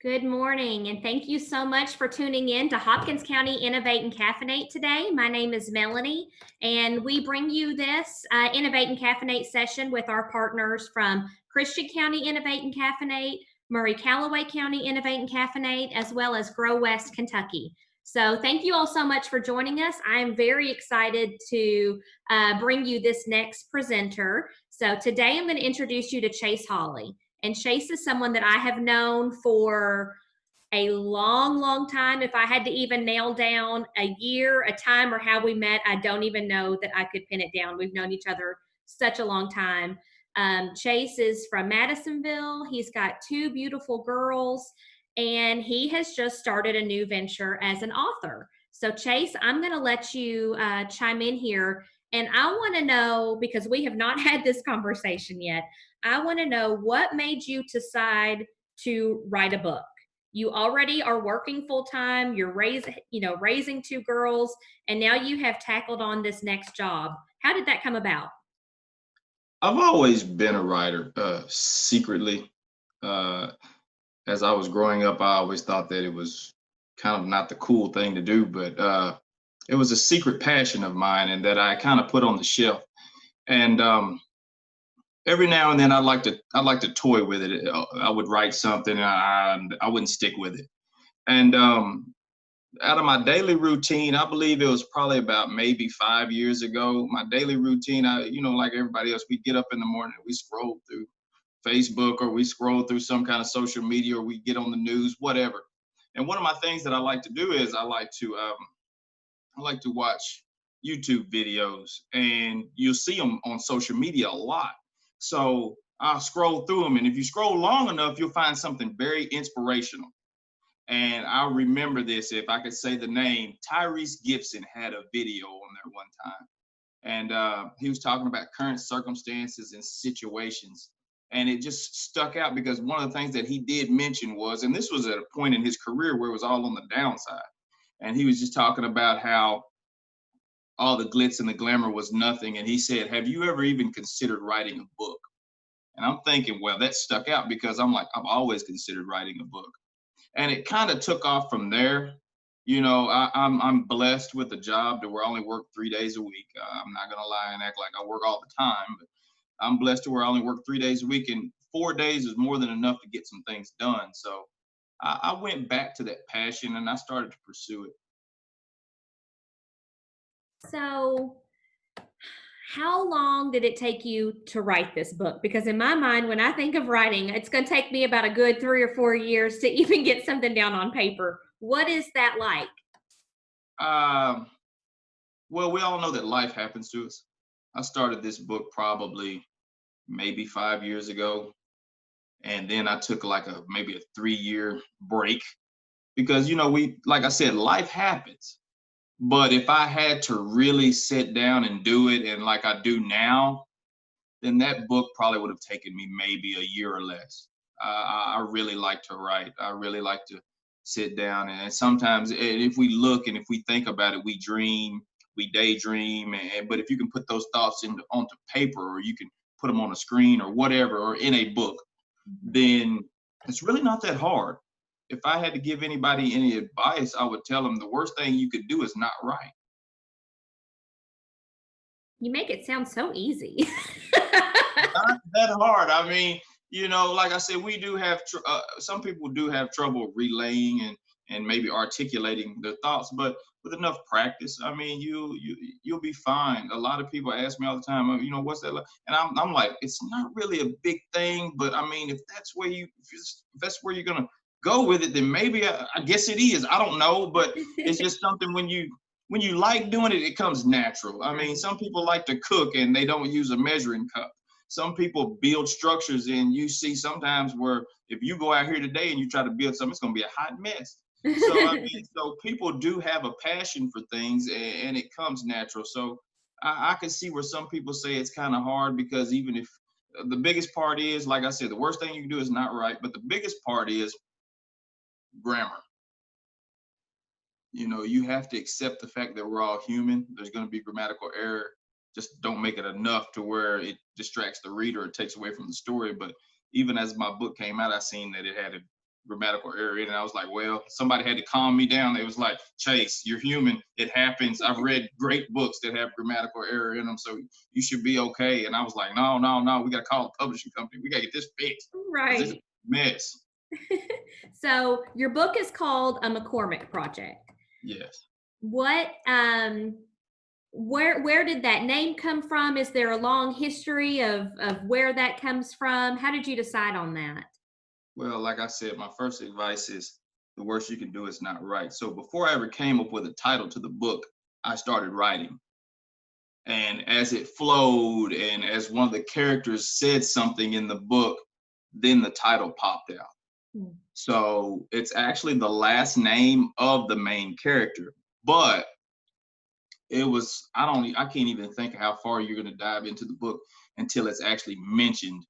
Good morning, and thank you so much for tuning in to Hopkins County Innovate and Caffeinate today. My name is Melanie, and we bring you this Innovate and Caffeinate session with our partners from Christian County Innovate and Caffeinate, Murray-Callaway County Innovate and Caffeinate, as well as Grow West Kentucky. So thank you all so much for joining us. I am very excited to bring you this next presenter. So today I'm going to introduce you to Chase Hollie. And Chase is someone that I have known for a long, long time. If I had to even nail down a year, a time, or how we met, I don't even know that I could pin it down. We've known each other such a long time. Chase is from Madisonville. He's got two beautiful girls, and he has just started a new venture as an author. So, Chase, I'm going to let you chime in here. And I want to know, because we have not had this conversation yet, I want to know what made you decide to write a book. You already are working full time, you're raising two girls, and now you have tackled on this next job. How did that come about? I've always been a writer, secretly. Uh, as I was growing up, I always thought that it was kind of not the cool thing to do, but it was a secret passion of mine and that I kind of put on the shelf. And every now and then I like to toy with it. I would write something and I wouldn't stick with it. And out of my daily routine, I believe it was probably about maybe 5 years ago. My daily routine, like everybody else, we get up in the morning, we scroll through Facebook or we scroll through some kind of social media or we get on the news, whatever. And one of my things that I like to do is I like to watch YouTube videos, and you'll see them on social media a lot. So I'll scroll through them, and if you scroll long enough, you'll find something very inspirational. And I remember this, if I could say the name, Tyrese Gibson had a video on there one time. And he was talking about current circumstances and situations. And it just stuck out because one of the things that he did mention was, and this was at a point in his career where it was all on the downside. And he was just talking about how all the glitz and the glamour was nothing. And he said, have you ever even considered writing a book? And I'm thinking, well, that stuck out because I'm like, I've always considered writing a book. And it kind of took off from there. I'm blessed with a job to where I only work 3 days a week. I'm not gonna lie and act like I work all the time, but I'm blessed to where I only work 3 days a week, and 4 days is more than enough to get some things done. So I went back to that passion and I started to pursue it. So, how long did it take you to write this book? Because in my mind, when I think of writing, it's going to take me about a good 3 or 4 years to even get something down on paper. What is that like? Um, well, we all know that life happens to us. I started this book probably maybe 5 years ago, and then I took like maybe a 3 year break because we, like I said, life happens. But if I had to really sit down and do it, and like I do now, then that book probably would have taken me maybe a year or less. I really like to write. I really like to sit down, and sometimes if we look and if we think about it, we dream, we daydream, but if you can put those thoughts onto paper, or you can put them on a screen or whatever, or in a book, then it's really not that hard. If I had to give anybody any advice, I would tell them the worst thing you could do is not write. You make it sound so easy. Not that hard. I mean, like I said, we do have some people do have trouble relaying and maybe articulating their thoughts, but with enough practice, I mean, you'll be fine. A lot of people ask me all the time, what's that like? And I'm like, it's not really a big thing, but I mean, if that's where you're gonna go with it, then maybe I guess it is. I don't know, but it's just something when you like doing it, it comes natural. I mean, some people like to cook and they don't use a measuring cup. Some people build structures, and you see sometimes where if you go out here today and you try to build something, it's going to be a hot mess. So I mean, so people do have a passion for things, and it comes natural. So I can see where some people say it's kind of hard, because even if the biggest part is, like I said, the worst thing you can do is not write, but the biggest part is grammar. You have to accept the fact that we're all human. There's going to be grammatical error. Just don't make it enough to where it distracts the reader or takes away from the story. But even as my book came out, I seen that it had grammatical error in it. And I was like, well, somebody had to calm me down. It was like, Chase, you're human. It happens. I've read great books that have grammatical error in them, so you should be okay. And I was like, no, no, no, we got to call the publishing company. We got to get this fixed. This is a Right. mess. So your book is called A McCormick Project. Yes. What where did that name come from? Is there a long history of where that comes from? How did you decide on that? Well, like I said, my first advice is the worst you can do is not write. So before I ever came up with a title to the book, I started writing. And as it flowed and as one of the characters said something in the book, then the title popped out. Hmm. So it's actually the last name of the main character, but it was, I can't even think how far you're going to dive into the book until it's actually mentioned.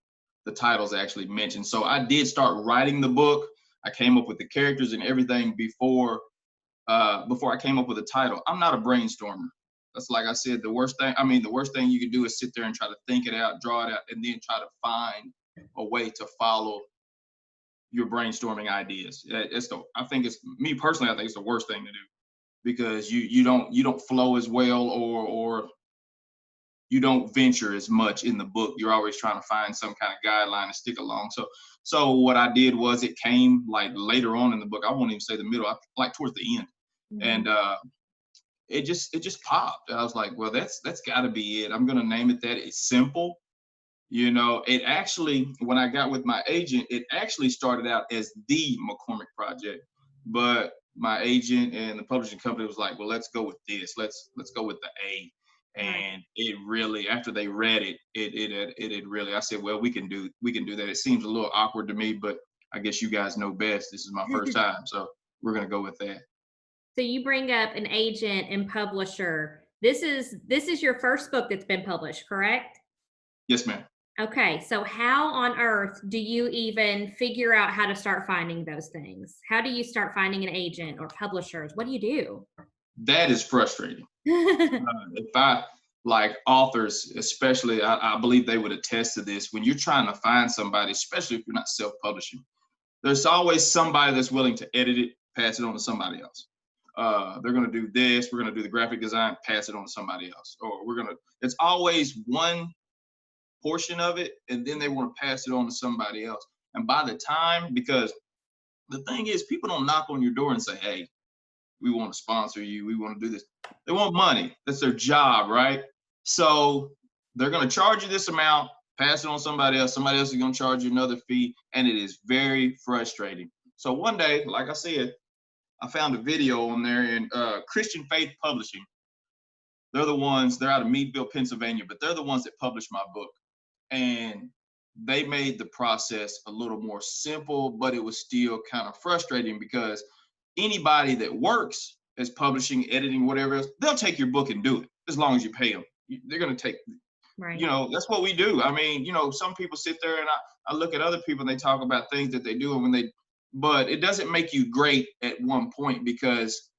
The title's actually mentioned. So I did start writing the book. I came up with the characters and everything before I came up with a title. I'm not a brainstormer. That's, like I said, the worst thing you can do is sit there and try to think it out, draw it out, and then try to find a way to follow your brainstorming ideas. I think it's the worst thing to do, because you don't flow as well, or you don't venture as much in the book. You're always trying to find some kind of guideline to stick along. So what I did was, it came like later on in the book. I won't even say the middle, like towards the end. Mhm. And it just popped. I was like, well, that's got to be it. I'm gonna name it that. It's simple. It actually, when I got with my agent, it actually started out as the McCormick Project, but my agent and the publishing company was like, well, let's go with this. Let's go with the A. Right. And it really, after they read it, it really, I said, well, we can do that. It seems a little awkward to me, but I guess you guys know best. This is my first time, so we're gonna go with that. So you bring up an agent and publisher. This is your first book that's been published, correct? Yes, ma'am. Okay, so how on earth do you even figure out how to start finding those things? How do you start finding an agent or publishers? What do you do? That is frustrating. If I like authors, especially, I believe they would attest to this. When you're trying to find somebody, especially if you're not self-publishing, there's always somebody that's willing to edit it, pass it on to somebody else. They're going to do this. We're going to do the graphic design, pass it on to somebody else. Or it's always one portion of it, and then they want to pass it on to somebody else. And by the time, because the thing is, people don't knock on your door and say, hey, we want to sponsor you, we want to do this. They want money. That's their job, right? So they're going to charge you this amount, pass it on somebody else. Somebody else is going to charge you another fee, and it is very frustrating. So one day, like I said, I found a video on there in Christian Faith Publishing. They're out of Meadville, Pennsylvania, but they're the ones that published my book. And they made the process a little more simple, but it was still kind of frustrating, because anybody that works as publishing, editing, whatever else, they'll take your book and do it as long as you pay them. They're going to take, Right. That's what we do. I mean, some people sit there and I look at other people and they talk about things that they do, and but it doesn't make you great at one point, because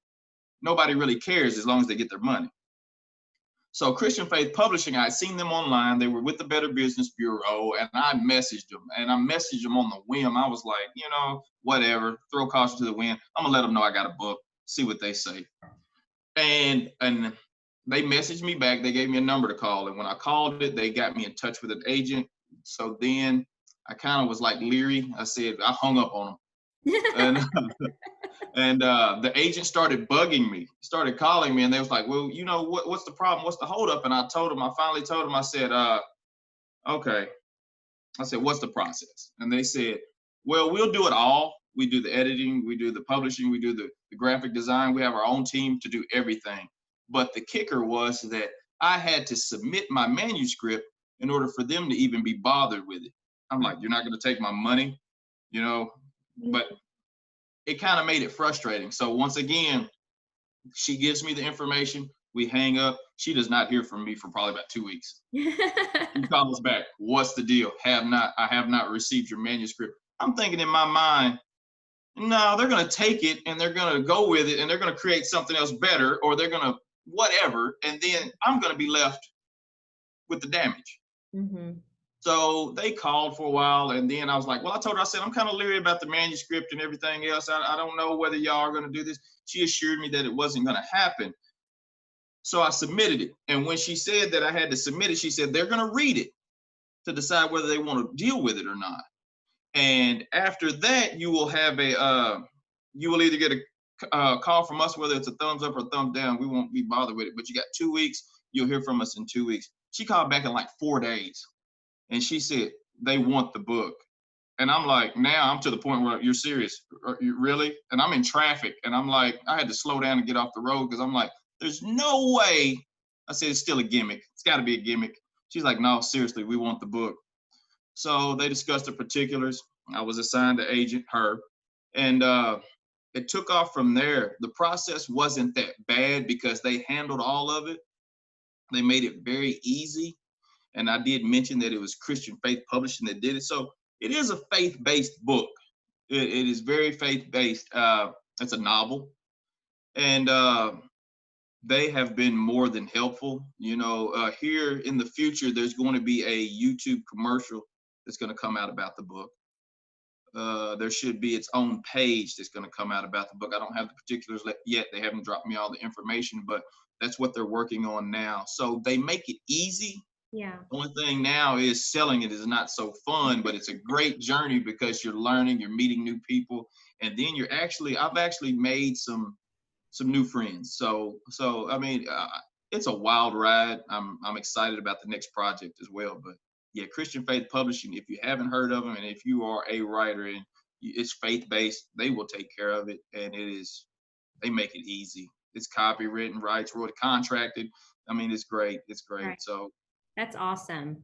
nobody really cares as long as they get their money. So Christian Faith Publishing, I had seen them online. They were with the Better Business Bureau, and I messaged them. And I messaged them on the whim. I was like, whatever, throw caution to the wind. I'm going to let them know I got a book, see what they say. And they messaged me back. They gave me a number to call. And when I called it, they got me in touch with an agent. So then I kind of was like leery. I said, I hung up on them. And the agent started bugging me, started calling me, and they was like, well, what's the problem? What's the holdup? And I finally told them, I said, okay. I said, what's the process? And they said, well, we'll do it all. We do the editing, we do the publishing, we do the graphic design. We have our own team to do everything. But the kicker was that I had to submit my manuscript in order for them to even be bothered with it. I'm like, you're not going to take my money, but it kind of made it frustrating. So once again, she gives me the information. We hang up. She does not hear from me for probably about 2 weeks. She calls back. What's the deal? I have not received your manuscript. I'm thinking in my mind, no, they're going to take it and they're going to go with it and they're going to create something else better, or they're going to whatever. And then I'm going to be left with the damage. Mm-hmm. So they called for a while, and then I was like, well, I told her, I said, I'm kind of leery about the manuscript and everything else. I don't know whether y'all are going to do this. She assured me that it wasn't going to happen. So I submitted it. And when she said that I had to submit it, she said they're going to read it to decide whether they want to deal with it or not. And after that, you will have you will either get a call from us, whether it's a thumbs up or thumbs down. We won't be bothered with it, but you got 2 weeks. You'll hear from us in 2 weeks. She called back in like 4 days, and she said they want the book. And I'm like, now I'm to the point where you're serious. You really? And I'm in traffic, and I'm like, I had to slow down and get off the road because I'm like, there's no way. I said, it's still a gimmick. It's got to be a gimmick. She's like, no, seriously, we want the book. So they discussed the particulars. I was assigned to agent, her, and it took off from there. The process wasn't that bad because they handled all of it. They made it very easy. And I did mention that it was Christian Faith Publishing that did it. So it is a faith-based book. It is very faith-based. It's a novel. And they have been more than helpful. Here in the future, there's going to be a YouTube commercial that's going to come out about the book. There should be its own page that's going to come out about the book. I don't have the particulars yet. They haven't dropped me all the information, but that's what they're working on now. So they make it easy. Yeah. The only thing now is selling it is not so fun, but it's a great journey because you're learning, you're meeting new people, and then I've actually made some new friends. So I mean, it's a wild ride. I'm excited about the next project as well. But yeah, Christian Faith Publishing, if you haven't heard of them, and if you are a writer and it's faith-based, they will take care of it. And they make it easy. It's copywritten, rights, contracted. I mean, it's great. It's great. Right. So That's awesome.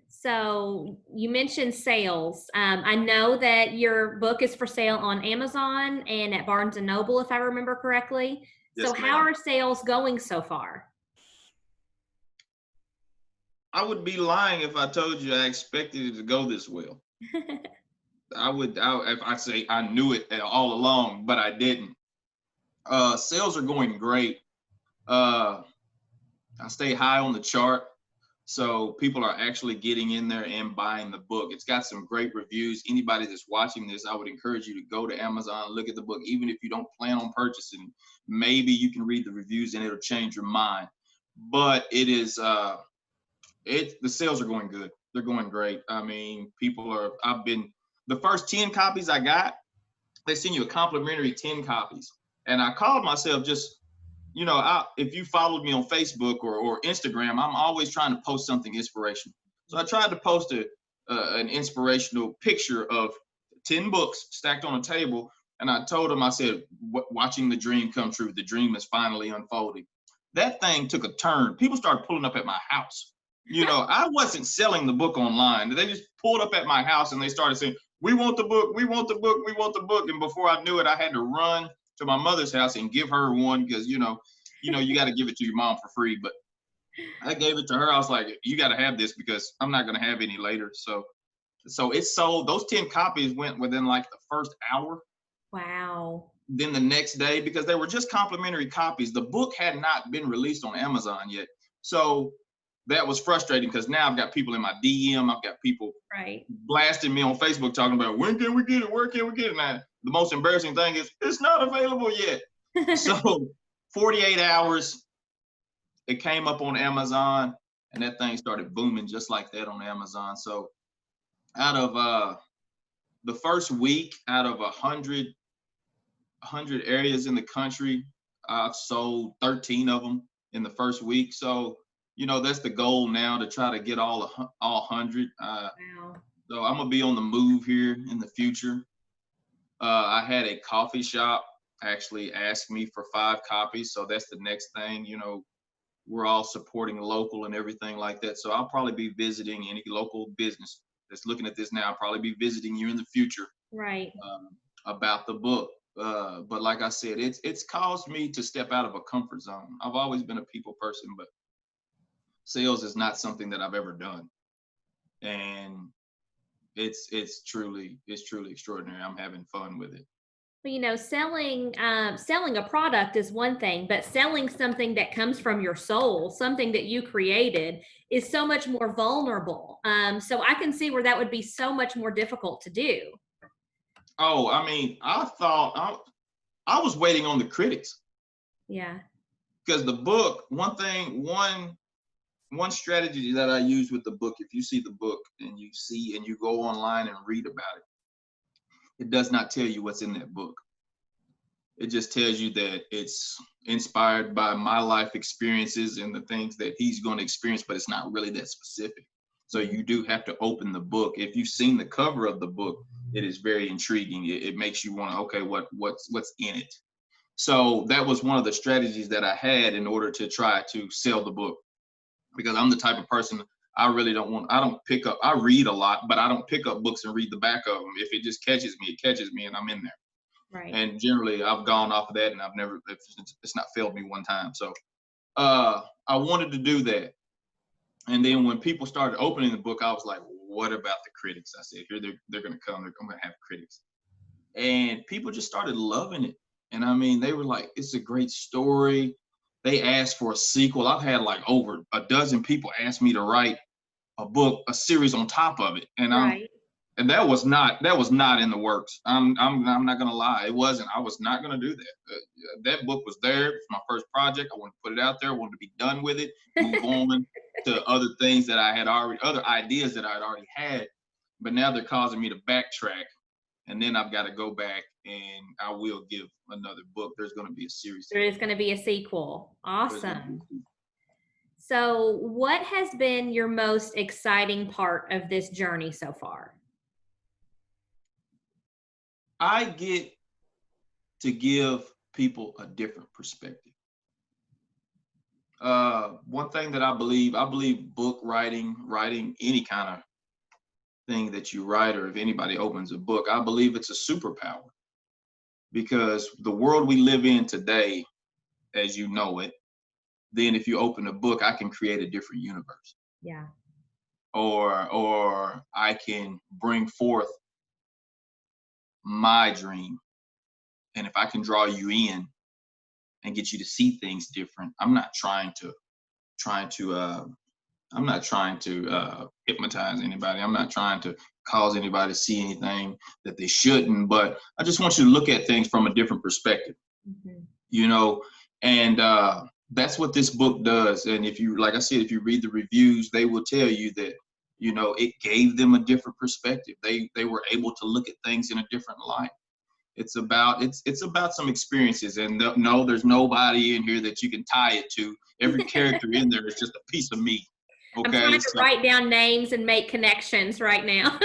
So you mentioned sales. I know that your book is for sale on Amazon and at Barnes and Noble, if I remember correctly. So yes, how ma'am. are sales going so far? I would be lying if I told you I expected it to go this well. If I say I knew it all along, but I didn't. Sales are going great. I stay high on the chart. So people are actually getting in there and buying the book. It's got some great reviews. Anybody that's watching this, I would encourage you to go to Amazon, look at the book. Even if you don't plan on purchasing, maybe you can read the reviews and it'll change your mind. But it is, the sales are going good. They're going great. I mean, the first 10 copies I got, they send you a complimentary 10 copies. And I called myself just, if you followed me on Facebook or Instagram, I'm always trying to post something inspirational. So I tried to post an inspirational picture of 10 books stacked on a table. And I told them, I said, watching the dream come true. The dream is finally unfolding. That thing took a turn. People started pulling up at my house. I wasn't selling the book online. They just pulled up at my house and they started saying, we want the book, we want the book, we want the book. And before I knew it, I had to run to my mother's house and give her one because you got to give it to your mom for free. But I gave it to her. I was like, you got to have this because I'm not going to have any later. So it's sold. Those 10 copies went within like the first hour. Wow. Then the next day, because they were just complimentary copies, the book had not been released on Amazon yet. So that was frustrating because now I've got people in my DM. I've got people blasting me on Facebook talking about when can we get it? Where can we get it? Now, the most embarrassing thing is it's not available yet. So 48 hours, it came up on Amazon and that thing started booming just like that on Amazon. So out of the first week, out of 100 areas in the country, I've sold 13 of them in the first week. So that's the goal now, to try to get all 100. Wow. So I'm gonna be on the move here in the future. I had a coffee shop actually ask me for 5 copies, so that's the next thing. We're all supporting local and everything like that. So I'll probably be visiting any local business that's looking at this now. I'll probably be visiting you in the future, right? About the book. But like I said, it's caused me to step out of a comfort zone. I've always been a people person, but sales is not something that I've ever done, and it's truly extraordinary. I'm having fun with it. Well, selling a product is one thing, but selling something that comes from your soul, something that you created, is so much more vulnerable. So I can see where that would be so much more difficult to do. Oh, I mean, I was waiting on the critics Yeah. because the book, one strategy that I use with the book, if you see the book and you go online and read about it, it does not tell you what's in that book. It just tells you that it's inspired by my life experiences and the things that he's going to experience, but it's not really that specific. So you do have to open the book. If you've seen the cover of the book, it is very intriguing. It makes you want to, okay, what's in it? So that was one of the strategies that I had in order to try to sell the book, because I'm the type of person, I don't pick up, I read a lot, but I don't pick up books and read the back of them. If it just catches me, it catches me and I'm in there. Right. And generally I've gone off of that and it's not failed me one time. So I wanted to do that. And then when people started opening the book, I was like, what about the critics? I said, here they're going to come, they're going to have critics. And people just started loving it. And I mean, they were like, it's a great story. They asked for a sequel. I've had like over a dozen people ask me to write a series on top of it. Right. And that was not in the works. I'm not gonna lie, it wasn't. I was not gonna do that. That book was there. It's my first project. I wanted to put it out there. I wanted to be done with it, move on to other things that other ideas that I had already had. But now they're causing me to backtrack, and then I've got to go back and I will give another book. There's going to be a series. There is going to be a sequel. There's going to be Awesome. a series. So, what has been your most exciting part of this journey so far? I get to give people a different perspective. One thing that I believe book writing any kind of thing that you write, or if anybody opens a book, I believe it's a superpower, because the world we live in today, as you know it, then if you open a book, I can create a different universe, Yeah. or I can bring forth my dream. And if I can draw you in and get you to see things different, trying to I'm not trying to hypnotize anybody. I'm not trying to cause anybody to see anything that they shouldn't, but I just want you to look at things from a different perspective, Mhm. you know, and that's what this book does. And if you, like I said, if you read the reviews, they will tell you that, it gave them a different perspective. They were able to look at things in a different light. It's about some experiences, and no, there's nobody in here that you can tie it to. Every character in there is just a piece of me. I'm trying Okay, to so write down names and make connections right now.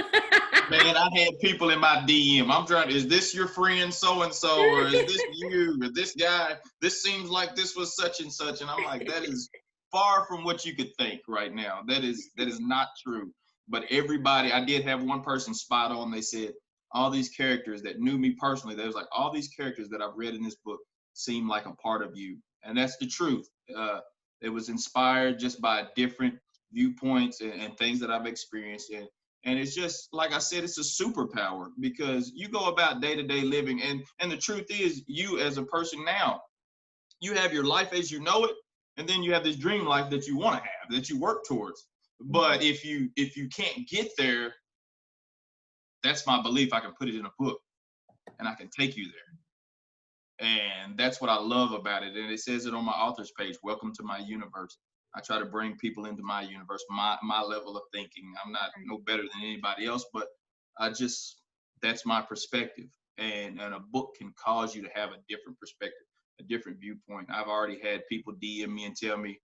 man, I had people in my DM. I'm trying. Is this your friend so and so, or is this you, or this guy? This seems like this was such and such, and I'm like, that is far from what you could think right now. That is not true. But everybody, I did have one person spot on. They said all these characters that knew me personally. They was like, all these characters that I've read in this book seem like a part of you, and that's the truth. It was inspired just by different viewpoints and things that I've experienced, and it's just like I said, it's a superpower, because you go about day-to-day living, and the truth is, you as a person now, you have your life as you know it, and then you have this dream life that you want to have, that you work towards. But if you can't get there, that's my belief. I can put it in a book and I can take you there. And that's what I love about it. And it says it on my author's page, welcome to my universe. I try to bring people into my universe, my level of thinking. I'm not no better than anybody else, but I just, that's my perspective. And a book can cause you to have a different perspective, a different viewpoint. I've already had people DM me and tell me,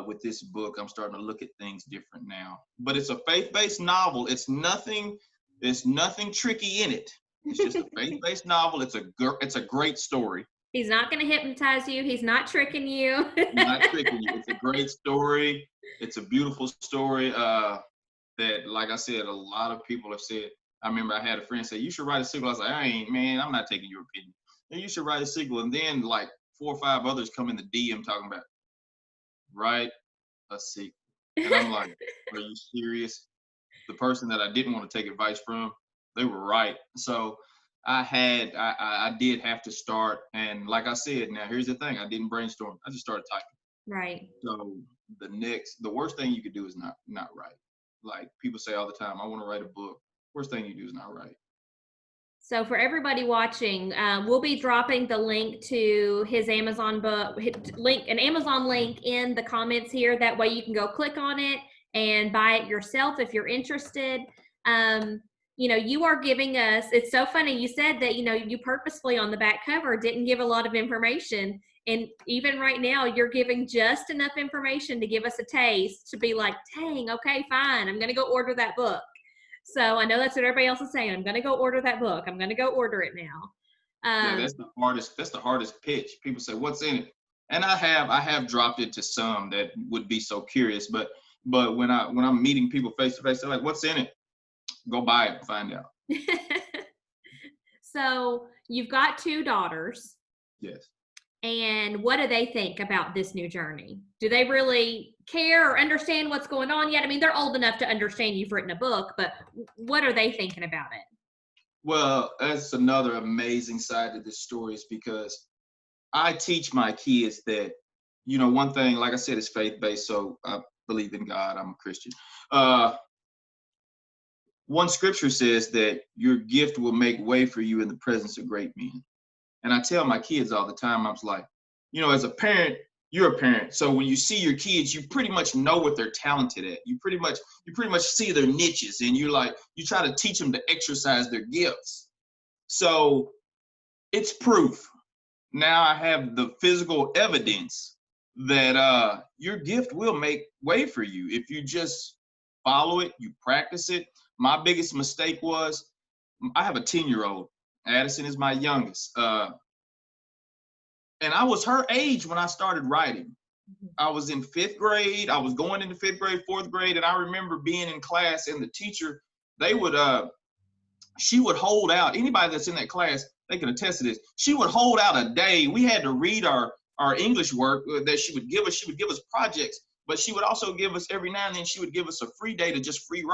with this book, I'm starting to look at things different now. But it's a faith-based novel. There's nothing tricky in it. It's just a faith-based novel. It's a great story. He's not going to hypnotize you. He's not tricking you. Not tricking you. It's a great story. It's a beautiful story. That, like I said, a lot of people have said. I remember I had a friend say, "You should write a sequel." I was like, Man, I'm not taking your opinion. And you should write a sequel. And then like 4 or 5 others come in the DM talking about write a sequel. And I'm like, are you serious? The person that I didn't want to take advice from, they were right. So I did have to start. And like I said, now here's the thing, I didn't brainstorm. I just started typing. Right. So the worst thing you could do is not write. Like people say all the time, I want to write a book. Worst thing you do is not write. So for everybody watching, we'll be dropping the link to his Amazon book, an Amazon link in the comments here. That way you can go click on it and buy it yourself if you're interested. You are giving us, it's so funny. You said that, you purposefully on the back cover didn't give a lot of information. And even right now, you're giving just enough information to give us a taste to be like, dang, okay, fine. I'm going to go order that book. So I know that's what everybody else is saying. I'm going to go order that book. I'm going to go order it now. Yeah, that's the hardest. That's the hardest pitch. People say, "What's in it?" And I have dropped it to some that would be so curious. But when I'm meeting people face to face, they're like, "What's in it?" Go buy it and find out. So you've got 2 daughters. Yes. And what do they think about this new journey? Do they really care or understand what's going on yet? I mean, they're old enough to understand you've written a book, but what are they thinking about it? Well, that's another amazing side to this story is because I teach my kids that, one thing, like I said, is faith-based. So I believe in God. I'm a Christian. One scripture says that your gift will make way for you in the presence of great men. And I tell my kids all the time, I was like, as a parent, you're a parent. So when you see your kids, you pretty much know what they're talented at. You pretty much see their niches, and you try to teach them to exercise their gifts. So it's proof. Now I have the physical evidence that your gift will make way for you if you just follow it, you practice it. My biggest mistake was I have a 10-year-old. Addison is my youngest. And I was her age when I started writing. I was in 5th grade. I was going into 5th grade, 4th grade. And I remember being in class and the teacher, she would hold out, anybody that's in that class, they can attest to this. She would hold out a day. We had to read our English work that she would give us. She would give us projects, but she would also give us every now and then, she would give us a free day to just freely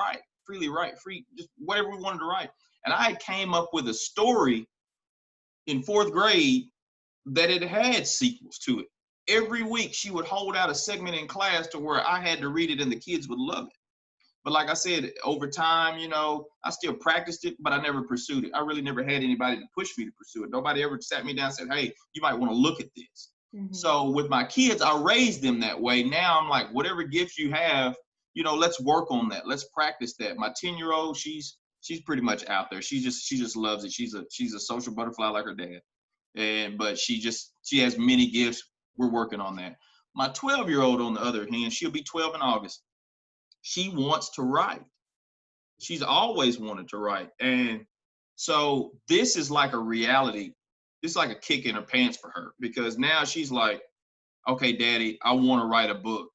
write, just whatever we wanted to write. And I came up with a story in 4th grade that it had sequels to it. Every week she would hold out a segment in class to where I had to read it and the kids would love it. But like I said, over time, I still practiced it, but I never pursued it. I really never had anybody to push me to pursue it. Nobody ever sat me down and said, hey, you might want to look at this. Mm-hmm. So with my kids, I raised them that way. Now I'm like, whatever gifts you have, let's work on that. Let's practice that. My 10-year-old, she's pretty much out there. She just loves it. She's a social butterfly like her dad. But she has many gifts. We're working on that. My 12-year-old, on the other hand, she'll be 12 in August. She wants to write. She's always wanted to write. And so this is like a reality. It's like a kick in her pants for her, because now she's like, okay, Daddy, I want to write a book.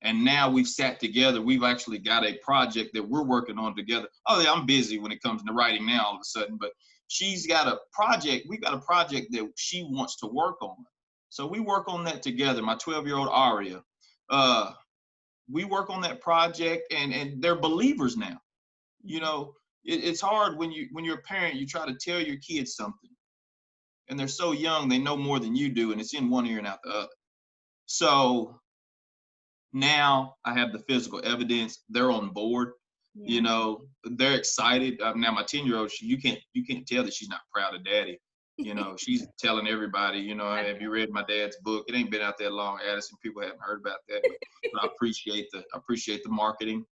And now we've sat together. We've actually got a project that we're working on together. Oh, yeah, I'm busy when it comes to writing now all of a sudden, but she's got a project. We've got a project that she wants to work on. So we work on that together. My 12-year-old Aria, we work on that project, and they're believers now. It's hard when you're a parent, you try to tell your kids something, and they're so young, they know more than you do, and it's in one ear and out the other. So now I have the physical evidence. They're on board. Yeah. They're excited. Now my 10-year-old, you can't tell that she's not proud of Daddy. She's telling everybody, have you read my dad's book? It ain't been out there long, Addison. People haven't heard about that, but I appreciate the marketing.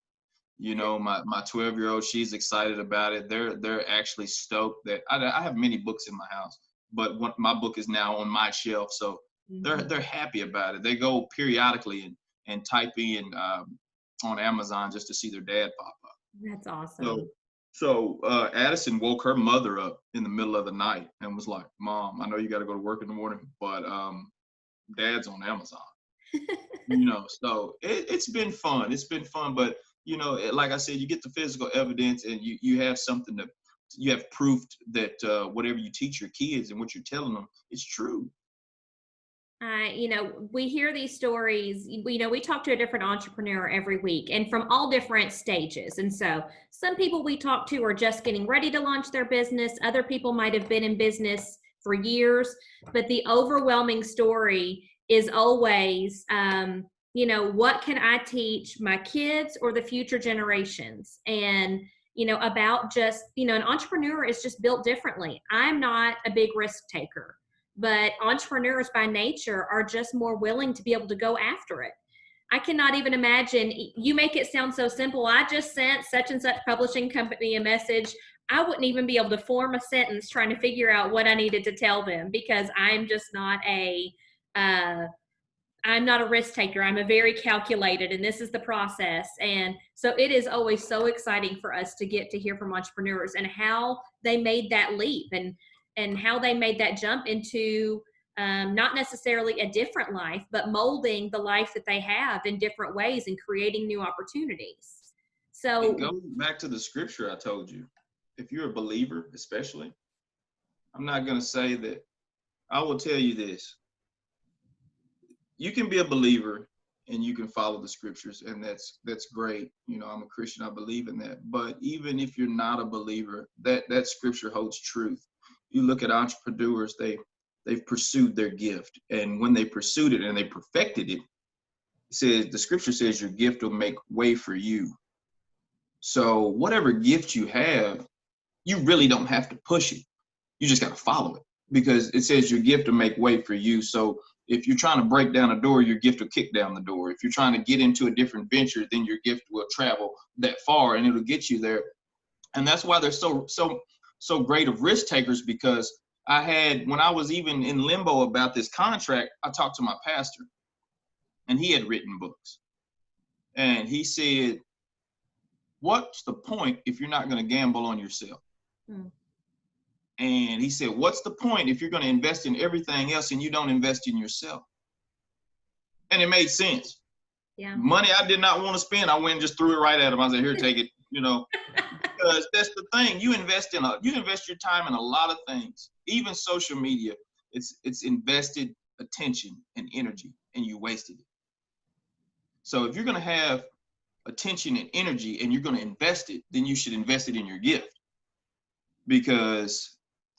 My 12-year-old, she's excited about it. They're actually stoked that I have many books in my house, but my book is now on my shelf, so mm-hmm. they're happy about it. They go periodically and type in on Amazon just to see their dad pop up. That's awesome. So Addison woke her mother up in the middle of the night and was like, Mom, I know you got to go to work in the morning, but Dad's on Amazon. So it's been fun. It's been fun, but like I said, you get the physical evidence, and you have something you have proof that whatever you teach your kids and what you're telling them, it's true. We hear these stories, we talk to a different entrepreneur every week and from all different stages. And so some people we talk to are just getting ready to launch their business. Other people might have been in business for years, but the overwhelming story is always, what can I teach my kids or the future generations? And, about just, an entrepreneur is just built differently. I'm not a big risk taker, but entrepreneurs by nature are just more willing to be able to go after it. I cannot even imagine. You make it sound so simple. I just sent such and such publishing company a message. I wouldn't even be able to form a sentence trying to figure out what I needed to tell them because I'm just not uh, I'm not a risk taker. I'm a very calculated, and this is the process. And so it is always so exciting for us to get to hear from entrepreneurs and how they made that leap and how they made that jump into not necessarily a different life, but molding the life that they have in different ways and creating new opportunities. It So goes back to the scripture I told you. If you're a believer, especially, I'm not going to say that. I will tell you this. You can be a believer and you can follow the scriptures, and that's great. I'm a Christian, I believe in that. But even if you're not a believer, that scripture holds truth. You look at entrepreneurs, they've pursued their gift, and when they pursued it and they perfected it, the scripture says your gift will make way for you. So whatever gift you have, you really don't have to push it. You just got to follow it, because it says your gift will make way for you. So if you're trying to break down a door, your gift will kick down the door. If you're trying to get into a different venture, then your gift will travel that far and it'll get you there. And that's why they're so great of risk takers, because when I was even in limbo about this contract, I talked to my pastor, and he had written books. And he said, what's the point if you're not going to gamble on yourself? And he said, what's the point if you're going to invest in everything else and you don't invest in yourself? And it made sense. Yeah. Money I did not want to spend, I went and just threw it right at him. I said, here, take it, because that's the thing. You invest your time in a lot of things, even social media. It's invested attention and energy, and you wasted it. So if you're going to have attention and energy and you're going to invest it, then you should invest it in your gift, because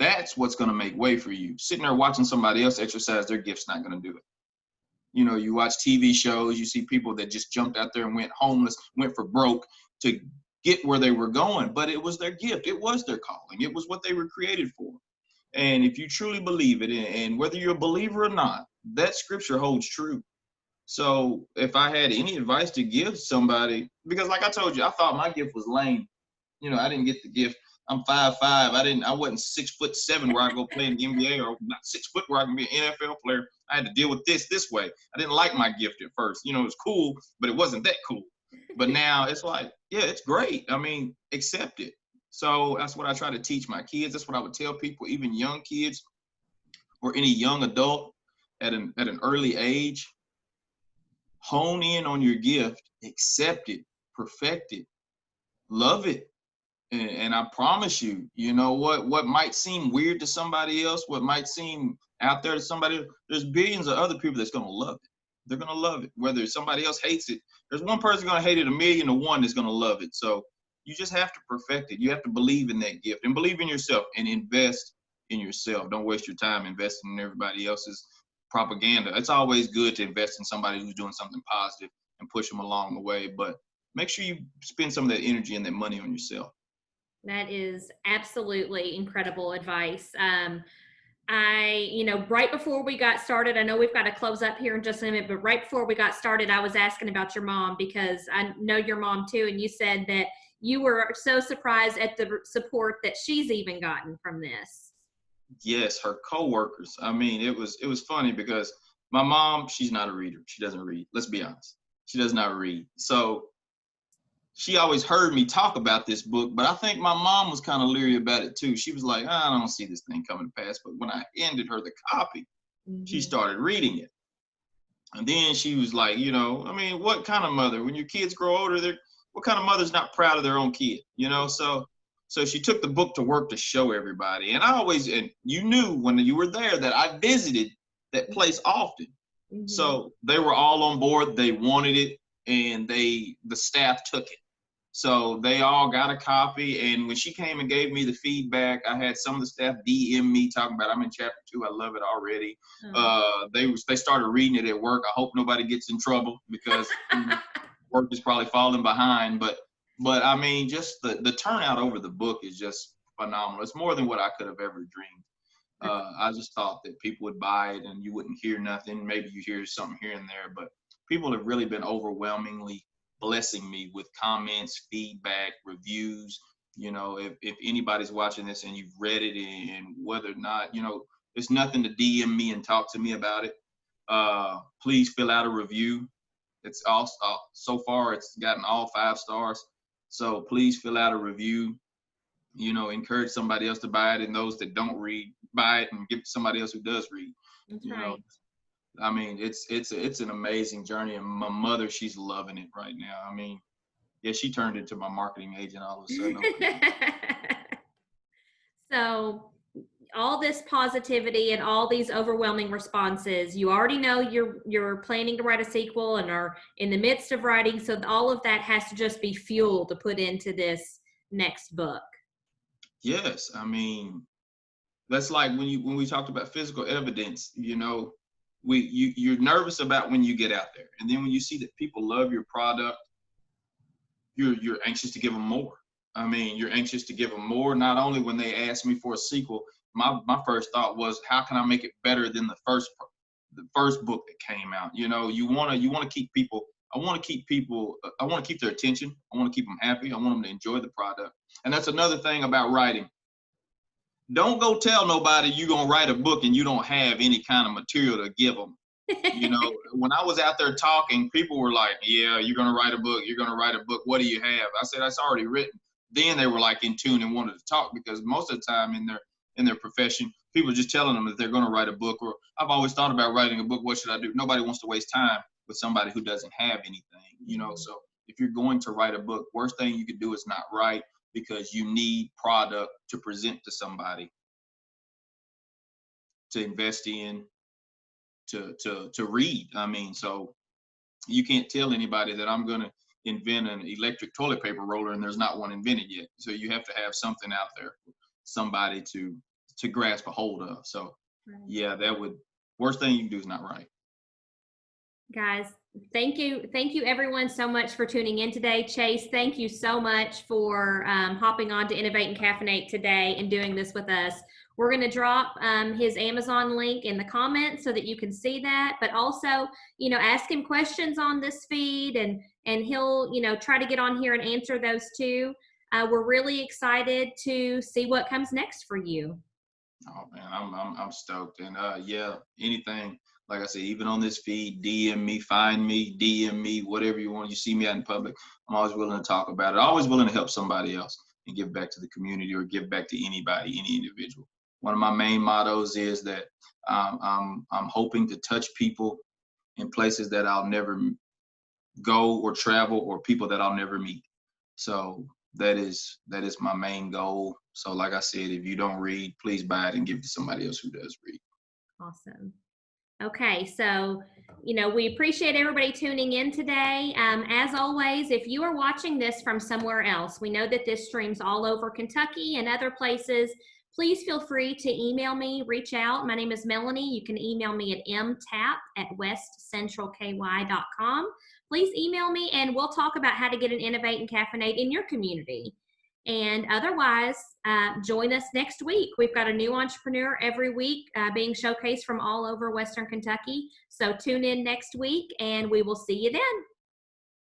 that's what's going to make way for you. Sitting there watching somebody else exercise their gift's not going to do it. You watch TV shows, you see people that just jumped out there and went homeless, went for broke to get where they were going, but it was their gift. It was their calling. It was what they were created for. And if you truly believe it, and whether you're a believer or not, that scripture holds true. So if I had any advice to give somebody, because like I told you, I thought my gift was lame. I didn't get the gift. I'm 5'5". I wasn't 6'7" where I go play in the NBA, or not 6 foot where I can be an NFL player. I had to deal with this way. I didn't like my gift at first. It was cool, but it wasn't that cool. But now it's like, yeah, it's great. Accept it. So that's what I try to teach my kids. That's what I would tell people, even young kids or any young adult at an early age. Hone in on your gift, accept it, perfect it, love it. And I promise you, what might seem weird to somebody else, what might seem out there to somebody else, there's billions of other people that's going to love it. They're going to love it. Whether somebody else hates it, there's one person going to hate it, 1,000,000 to 1 that's going to love it. So you just have to perfect it. You have to believe in that gift and believe in yourself and invest in yourself. Don't waste your time investing in everybody else's propaganda. It's always good to invest in somebody who's doing something positive and push them along the way, but make sure you spend some of that energy and that money on yourself. That is absolutely incredible advice. Right before we got started, I know we've got to close up here in just a minute, but right before we got started, I was asking about your mom, because I know your mom too, and you said that you were so surprised at the support that she's even gotten from this. Yes, her coworkers. It was funny because my mom, she's not a reader. She doesn't read. Let's be honest. She does not read. So she always heard me talk about this book, but I think my mom was kind of leery about it too. She was like, I don't see this thing coming to pass. But when I handed her the copy, she started reading it. And then she was like, what kind of mother, when your kids grow older, what kind of mother's not proud of their own kid, So she took the book to work to show everybody. And and you knew when you were there that I visited that place often. Mhm. So they were all on board. They wanted it, and the staff took it. So they all got a copy. And when she came and gave me the feedback, I had some of the staff DM me talking about, I'm in chapter 2. I love it already. Oh. They started reading it at work. I hope nobody gets in trouble because work is probably falling behind. But I mean, just the turnout over the book is just phenomenal. It's more than what I could have ever dreamed. I just thought that people would buy it and you wouldn't hear nothing. Maybe you hear something here and there, but people have really been overwhelmingly blessing me with comments, feedback, reviews. You know, if anybody's watching this and you've read it, and whether or not, you know, there's nothing to DM me and talk to me about it. Please fill out a review. It's all so far it's gotten all 5 stars. So please fill out a review. You know, encourage somebody else to buy it, and those that don't read, buy it and give it to somebody else who does read. That's You right. know, I mean, it's an amazing journey, and my mother, she's loving it right now. I mean, yeah, she turned into my marketing agent all of a sudden. So all this positivity and all these overwhelming responses, you already know you're planning to write a sequel and are in the midst of writing, so all of that has to just be fuel to put into this next book. Yes, I mean, that's like when we talked about physical evidence. You know, you're nervous about when you get out there, and then when you see that people love your product, you're anxious to give them more. I mean, you're anxious to give them more. Not only when they ask me for a sequel, my first thought was, how can I make it better than the first book that came out? You know, you want to keep people. I want to keep people. I want to keep their attention. I want to keep them happy. I want them to enjoy the product. And that's another thing about writing. Don't go tell nobody you're gonna write a book and you don't have any kind of material to give them. You know, when I was out there talking, people were like, yeah, you're going to write a book. You're going to write a book. What do you have? I said, that's already written. Then they were like in tune and wanted to talk, because most of the time in their profession, people are just telling them that they're going to write a book, or I've always thought about writing a book. What should I do? Nobody wants to waste time with somebody who doesn't have anything, you know? So if you're going to write a book, worst thing you could do is not write, because you need product to present to somebody, to invest in, to read. I mean, so you can't tell anybody that I'm going to invent an electric toilet paper roller and there's not one invented yet. So you have to have something out there for somebody to grasp a hold of. So yeah, worst thing you can do is not write. Guys, thank you everyone so much for tuning in today. Chase, thank you so much for hopping on to Innovate and Caffeinate today and doing this with us. We're going to drop his Amazon link in the comments so that you can see that, but also, you know, ask him questions on this feed, and he'll, you know, try to get on here and answer those too. We're really excited to see what comes next for you. Oh man, I'm stoked. And yeah, anything, like I said, even on this feed, DM me, find me, DM me, whatever you want. You see me out in public, I'm always willing to talk about it. Always willing to help somebody else and give back to the community, or give back to anybody, any individual. One of my main mottos is that I'm hoping to touch people in places that I'll never go or travel, or people that I'll never meet. So that is my main goal. So like I said, if you don't read, please buy it and give it to somebody else who does read. Awesome. Okay, so, you know, we appreciate everybody tuning in today. As always, if you are watching this from somewhere else, we know that this streams all over Kentucky and other places. Please feel free to email me, reach out. My name is Melanie. You can email me at mtap@westcentralky.com. Please email me and we'll talk about how to get an Innovate and Caffeinate in your community. And otherwise, join us next week. We've got a new entrepreneur every week being showcased from all over Western Kentucky. So tune in next week and we will see you then.